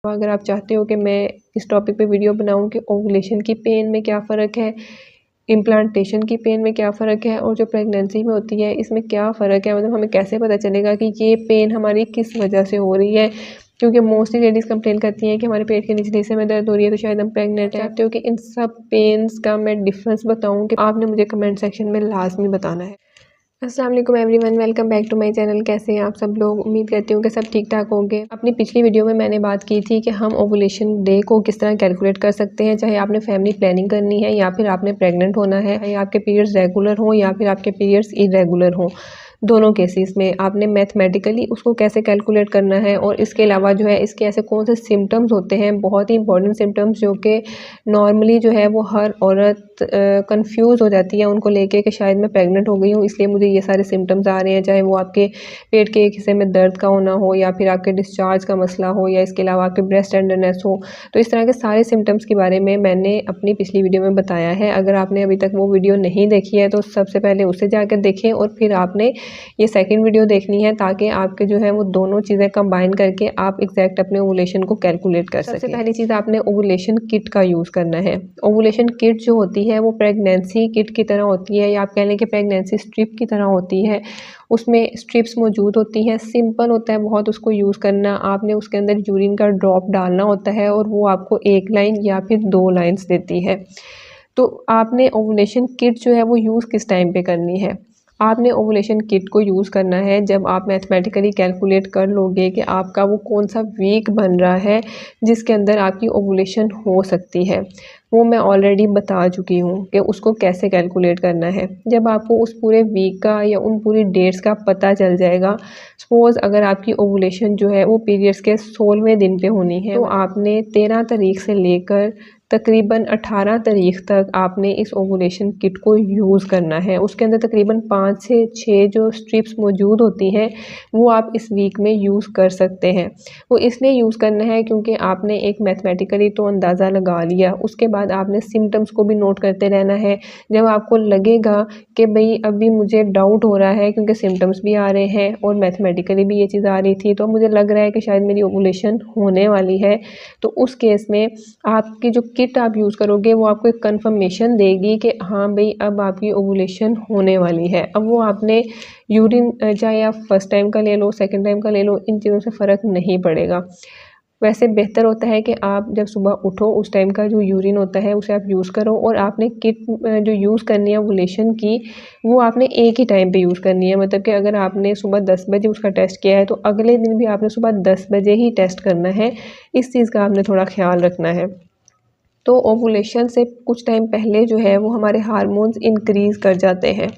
अगर आप चाहते हो कि मैं इस टॉपिक पे वीडियो बनाऊं कि ओवुलेशन की पेन में क्या फ़र्क है, इम्प्लांटेशन की पेन में क्या फ़र्क है और जो प्रेगनेंसी में होती है इसमें क्या फ़र्क है, मतलब हमें कैसे पता चलेगा कि ये पेन हमारी किस वजह से हो रही है। क्योंकि मोस्टली लेडीज़ कंप्लेन करती हैं कि हमारे पेट के निचले हिस्से में दर्द हो रही है तो शायद हम प्रेग्नेंट हैं। चाहते हो कि इन सब पेन्स का मैं डिफरेंस बताऊं कि आपने मुझे कमेंट सेक्शन में लाजमी बताना है। अस्सलाम वालेकुम everyone, welcome back to my channel. कैसे हैं आप सब लोग? उम्मीद करती हूँ कि सब ठीक ठाक होंगे। अपनी पिछली वीडियो में मैंने बात की थी कि हम ओवुलेशन डे को किस तरह कैलकुलेट कर सकते हैं, चाहे आपने फैमिली प्लानिंग करनी है या फिर आपने प्रेग्नेंट होना है, या आपके पीरियड्स रेगुलर हों या फिर आपके पीरियड्स इरेगुलर हों। दोनों केसेस में आपने मैथमेटिकली उसको कैसे कैलकुलेट करना है और इसके अलावा जो है इसके ऐसे कौन से सिम्टम्स होते हैं, बहुत ही इंपॉर्टेंट सिम्टम्स जो कि नॉर्मली जो है वो हर औरत कंफ्यूज हो जाती है उनको लेके कि शायद मैं प्रेग्नेंट हो गई हूँ इसलिए मुझे ये सारे सिम्टम्स आ रहे हैं, चाहे वो आपके पेट के एक हिस्से में दर्द का होना हो या फिर आपके डिस्चार्ज का मसला हो या इसके अलावा आपके ब्रेस्ट टेंडरनेस हो। तो इस तरह के सारे सिम्टम्स के बारे में मैंने अपनी पिछली वीडियो में बताया है। अगर आपने अभी तक वो वीडियो नहीं देखी है तो सबसे पहले उसे जाकर देखें और फिर आपने ये सेकंड वीडियो देखनी है ताकि आपके जो है वो दोनों चीज़ें कंबाइन करके आप एग्जैक्ट अपने ओवुलेशन को कैलकुलेट कर सकें। सबसे पहली चीज़ आपने ओवुलेशन किट का यूज़ करना है। ओवुलेशन किट जो होती है वो प्रेगनेंसी किट की तरह होती है या आप कह लें कि प्रेगनेंसी स्ट्रिप की तरह होती है। उसमें स्ट्रिप्स मौजूद होती हैं, सिंपल होता है बहुत उसको यूज़ करना। आपने उसके अंदर यूरिन का ड्रॉप डालना होता है और वो आपको एक लाइन या फिर 2 लाइन्स देती है। तो आपने ओवुलेशन किट जो है वो यूज़ किस टाइम पे करनी है? आपने ओवुलेशन किट को यूज़ करना है जब आप मैथमेटिकली कैलकुलेट कर लोगे कि आपका वो कौन सा वीक बन रहा है जिसके अंदर आपकी ओवुलेशन हो सकती है। वो मैं ऑलरेडी बता चुकी हूँ कि उसको कैसे कैलकुलेट करना है। जब आपको उस पूरे वीक का या उन पूरी डेट्स का पता चल जाएगा, सपोज़ अगर आपकी ओवुलेशन जो है वो पीरियड्स के 16वें दिन पे होनी है तो आपने 13 तारीख से लेकर तकरीबन 18 तारीख तक आपने इस ओवुलेशन किट को यूज़ करना है। उसके अंदर तकरीबन 5 से 6 जो स्ट्रिप्स मौजूद होती हैं वो आप इस वीक में यूज़ कर सकते हैं। वो इसलिए यूज़ करना है क्योंकि आपने एक मैथमेटिकली तो अंदाज़ा लगा लिया, उसके बाद आपने सिम्टम्स को भी नोट करते रहना है। जब आपको लगेगा कि भई अभी मुझे डाउट हो रहा है क्योंकि सिम्टम्स भी आ रहे हैं और मैथमेटिकली भी ये चीज़ आ रही थी, तो मुझे लग रहा है कि शायद मेरी ओवुलेशन होने वाली है, तो उस केस में आपकी जो किट आप यूज़ करोगे वो आपको एक कंफर्मेशन देगी कि हाँ भाई अब आपकी ओवुलेशन होने वाली है। अब वो आपने यूरिन चाहे आप फर्स्ट टाइम का ले लो, सेकंड टाइम का ले लो, इन चीज़ों से फ़र्क नहीं पड़ेगा। वैसे बेहतर होता है कि आप जब सुबह उठो उस टाइम का जो यूरिन होता है उसे आप यूज़ करो और आपने किट जो यूज़ करनी है ओवुलेशन की वो आपने एक ही टाइम पे यूज़ करनी है। मतलब कि अगर आपने सुबह 10 बजे उसका टेस्ट किया है तो अगले दिन भी आपने सुबह 10 बजे ही टेस्ट करना है। इस चीज़ का आपने थोड़ा ख़्याल रखना है। तो ओवुलेशन से कुछ टाइम पहले जो है वो हमारे हार्मोन्स इंक्रीज़ कर जाते हैं।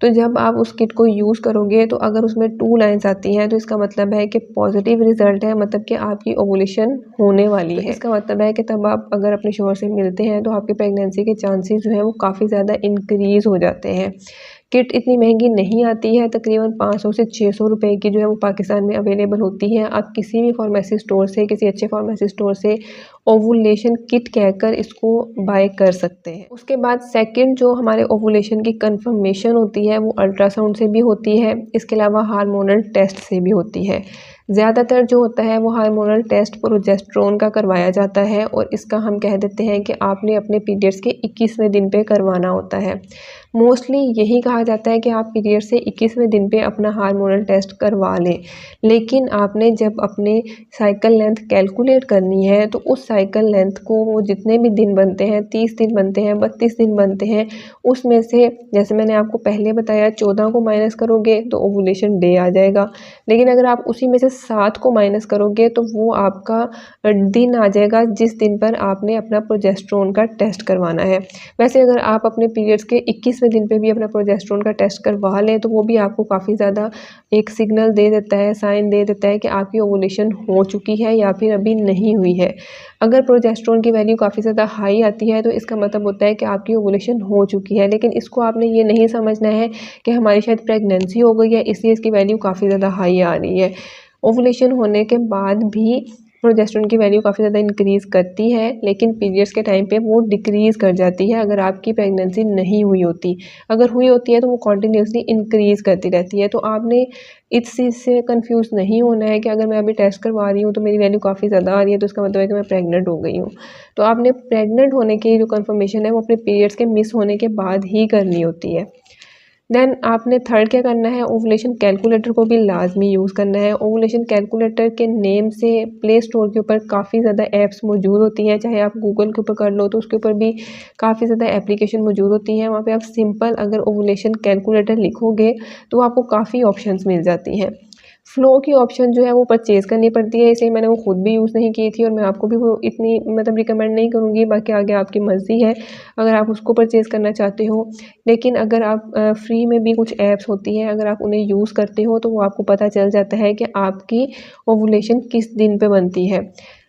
तो जब आप उस किट को यूज़ करोगे तो अगर उसमें 2 लाइन्स आती हैं तो इसका मतलब है कि पॉजिटिव रिज़ल्ट है, मतलब कि आपकी ओवुलेशन होने वाली है। इसका मतलब है कि तब आप अगर अपने शौहर से मिलते हैं तो आपकी प्रेगनेंसी के चांसेस जो हैं वो काफ़ी ज़्यादा इंक्रीज़ हो जाते हैं। किट इतनी महंगी नहीं आती है, तकरीबन 500 से 600 रुपए की जो है वो पाकिस्तान में अवेलेबल होती है। आप किसी भी फार्मेसी स्टोर से, किसी अच्छे फार्मेसी स्टोर से ओवुलेशन किट कहकर इसको बाय कर सकते हैं। उसके बाद सेकंड जो हमारे ओवुलेशन की कंफर्मेशन होती है वो अल्ट्रासाउंड से भी होती है, इसके अलावा हार्मोनल टेस्ट से भी होती है। ज़्यादातर जो होता है वो हार्मोनल टेस्ट प्रोजेस्टेरोन का करवाया जाता है और इसका हम कह देते हैं कि आपने अपने पीरियड्स के 21वें दिन पे करवाना होता है। मोस्टली यही कहा जाता है कि आप पीरियड से 21वें दिन पे अपना हार्मोनल टेस्ट करवा लें, लेकिन आपने जब अपने साइकिल लेंथ कैलकुलेट करनी है तो उस साइकिल लेंथ को वो जितने भी दिन बनते हैं, 30 दिन बनते हैं, 32 दिन बनते हैं, उसमें से जैसे मैंने आपको पहले बताया 14 को माइनस करोगे तो ओवुलेशन डे आ जाएगा। लेकिन अगर आप उसी में से 7 को माइनस करोगे तो वो आपका दिन आ जाएगा जिस दिन पर आपने अपना प्रोजेस्टेरोन का टेस्ट करवाना है। वैसे अगर आप अपने पीरियड्स के 21वें दिन पे भी अपना प्रोजेस्टेरोन का टेस्ट करवा लें तो वो भी आपको काफ़ी ज़्यादा एक सिग्नल दे देता है, साइन दे देता है कि आपकी ओवुलेशन हो चुकी है या फिर अभी नहीं हुई है। अगर प्रोजेस्टेरोन की वैल्यू काफ़ी ज़्यादा हाई आती है तो इसका मतलब होता है कि आपकी ओवुलेशन हो चुकी है, लेकिन इसको आपने ये नहीं समझना है कि हमारी शायद प्रेगनेंसी हो गई है इसलिए इसकी वैल्यू काफ़ी ज़्यादा हाई आ रही है। ओवुलेशन होने के बाद भी प्रोजेस्टेरोन की वैल्यू काफ़ी ज़्यादा इंक्रीज़ करती है, लेकिन पीरियड्स के टाइम पे वो डिक्रीज़ कर जाती है अगर आपकी प्रेगनेंसी नहीं हुई होती। अगर हुई होती है तो वो कंटिन्यूसली इंक्रीज़ करती रहती है। तो आपने इस चीज़ से कन्फ्यूज़ नहीं होना है कि अगर मैं अभी टेस्ट करवा रही हूँ तो मेरी वैल्यू काफ़ी ज़्यादा आ रही है तो इसका मतलब है कि मैं प्रेग्नेंट हो गई हूँ। तो आपने प्रेग्नेंट होने की जो कन्फर्मेशन है वो अपने पीरियड्स के मिस होने के बाद ही करनी होती है। देन आपने थर्ड क्या करना है, ओवुलेशन कैलकुलेटर को भी लाजमी यूज़ करना है। ओवुलेशन कैलकुलेटर के नेम से प्ले स्टोर के ऊपर काफ़ी ज़्यादा ऐप्स मौजूद होती हैं, चाहे आप गूगल के ऊपर कर लो तो उसके ऊपर भी काफ़ी ज़्यादा एप्लीकेशन मौजूद होती हैं। वहाँ पे आप सिंपल अगर ओवुलेशन कैलकुलेटर लिखोगे तो आपको काफ़ी ऑप्शंस मिल जाती हैं। फ़्लो की ऑप्शन जो है वो परचेज़ करनी पड़ती है, इसलिए मैंने वो खुद भी यूज़ नहीं की थी और मैं आपको भी वो इतनी मतलब रिकमेंड नहीं करूँगी, बाकी आगे आपकी मर्ज़ी है अगर आप उसको परचेज़ करना चाहते हो। लेकिन अगर आप फ्री में भी कुछ ऐप्स होती हैं, अगर आप उन्हें यूज़ करते हो तो वो आपको पता चल जाता है कि आपकी ओवुलेशन किस दिन पे बनती है।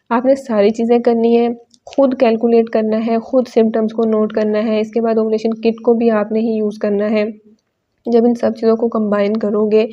आपने सारी चीज़ें करनी है, खुद कैलकुलेट करना है, खुद सिम्पटम्स को नोट करना है, इसके बाद ओवुलेशन किट को भी आपने ही यूज़ करना है। जब इन सब चीज़ों को कंबाइन करोगे,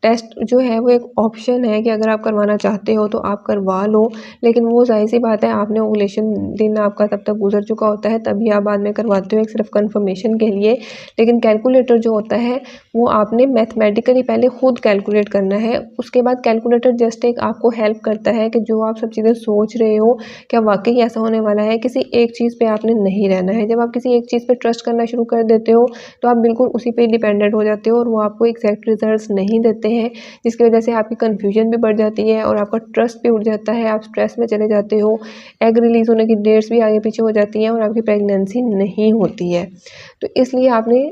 टेस्ट जो है वो एक ऑप्शन है कि अगर आप करवाना चाहते हो तो आप करवा लो, लेकिन वो ज़ाहिर-सी बात है आपने ओवुलेशन दिन आपका तब तक गुज़र चुका होता है, तभी आप बाद में करवाते हो एक सिर्फ़ कन्फर्मेशन के लिए। लेकिन कैलकुलेटर जो होता है वो आपने मैथमेटिकली पहले खुद कैलकुलेट करना है, उसके बाद कैलकुलेटर जस्ट एक आपको हेल्प करता है कि जो आप सब चीज़ें सोच रहे हो, क्या वाक़ई ऐसा होने वाला है? किसी एक चीज़ पे आपने नहीं रहना है। जब आप किसी एक चीज़ पे ट्रस्ट करना शुरू कर देते हो, तो आप बिल्कुल उसी पे डिपेंडेंट हो जाते हो और वो आपको एग्ज़ैक्ट रिज़ल्ट्स नहीं देते हैं, जिसकी वजह से आपकी कन्फ्यूजन भी बढ़ जाती है और आपका ट्रस्ट भी उठ जाता है, आप स्ट्रेस में चले जाते हो, एग रिलीज़ होने की डेट्स भी आगे पीछे हो जाती हैं और आपकी प्रेगनेंसी नहीं होती है। तो इसलिए आपने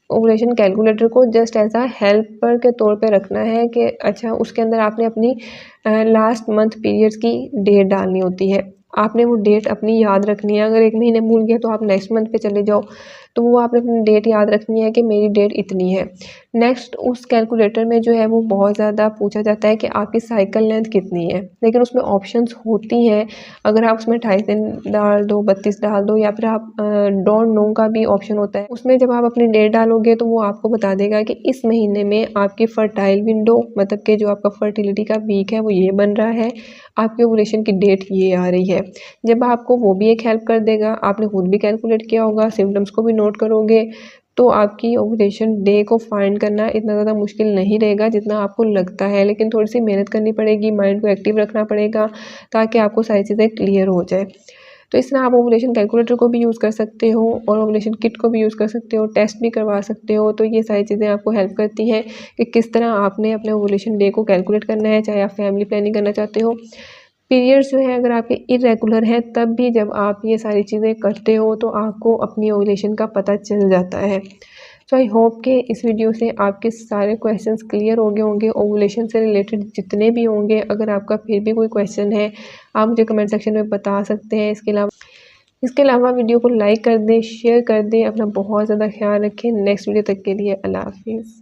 ओवुलेशन कैलकुलेटर को जस्ट एज़ अ हेल्पर के तौर पे रखना है कि अच्छा उसके अंदर आपने अपनी लास्ट मंथ पीरियड्स की डेट डालनी होती है। आपने वो डेट अपनी याद रखनी है, अगर 1 महीने भूल गए तो आप नेक्स्ट मंथ पे चले जाओ, तो वो आपने अपनी डेट याद रखनी है कि मेरी डेट इतनी है। नेक्स्ट उस कैलकुलेटर में जो है वो बहुत ज़्यादा पूछा जाता है कि आपकी साइकिल लेंथ कितनी है, लेकिन उसमें ऑप्शंस होती हैं, अगर आप उसमें 28 दिन डाल दो, 32 डाल दो या फिर आप डोंट नो का भी ऑप्शन होता है। उसमें जब आप अपनी डेट डालोगे तो वो आपको बता देगा कि इस महीने में आपकी फर्टाइल विंडो मतलब कि जो आपका फर्टिलिटी का वीक है वो ये बन रहा है, आपकी ओवुलेशन की डेट ये आ रही है। जब आपको वो भी एक हेल्प कर देगा, आपने खुद भी कैलकुलेट किया होगा, सिम्पटम्स को भी नोट करोगे, तो आपकी ओवुलेशन डे को फाइंड करना इतना ज़्यादा मुश्किल नहीं रहेगा जितना आपको लगता है। लेकिन थोड़ी-सी मेहनत करनी पड़ेगी, माइंड को एक्टिव रखना पड़ेगा ताकि आपको सारी चीज़ें क्लियर हो जाए। तो इस तरह आप ओवुलेशन कैलकुलेटर को भी यूज़ कर सकते हो और ओवुलेशन किट को भी यूज़ कर सकते हो, टेस्ट भी करवा सकते हो। तो ये सारी चीज़ें आपको हेल्प करती हैं कि किस तरह आपने अपने ओवुलेशन डे को कैलकुलेट करना है, चाहे आप फैमिली प्लानिंग करना चाहते हो। पीरियड्स जो है अगर आपके इर्रेगुलर हैं तब भी जब आप ये सारी चीज़ें करते हो तो आपको अपनी ओवुलेशन का पता चल जाता है। सो आई होप कि इस वीडियो से आपके सारे क्वेश्चंस क्लियर हो गए होंगे, ओवुलेशन से रिलेटेड जितने भी होंगे। अगर आपका फिर भी कोई क्वेश्चन है आप मुझे कमेंट सेक्शन में बता सकते हैं। इसके अलावा वीडियो को लाइक कर दें, शेयर कर दें। अपना बहुत ज़्यादा ख्याल रखें। नेक्स्ट वीडियो तक के लिए अल्लाह हाफ़िज़।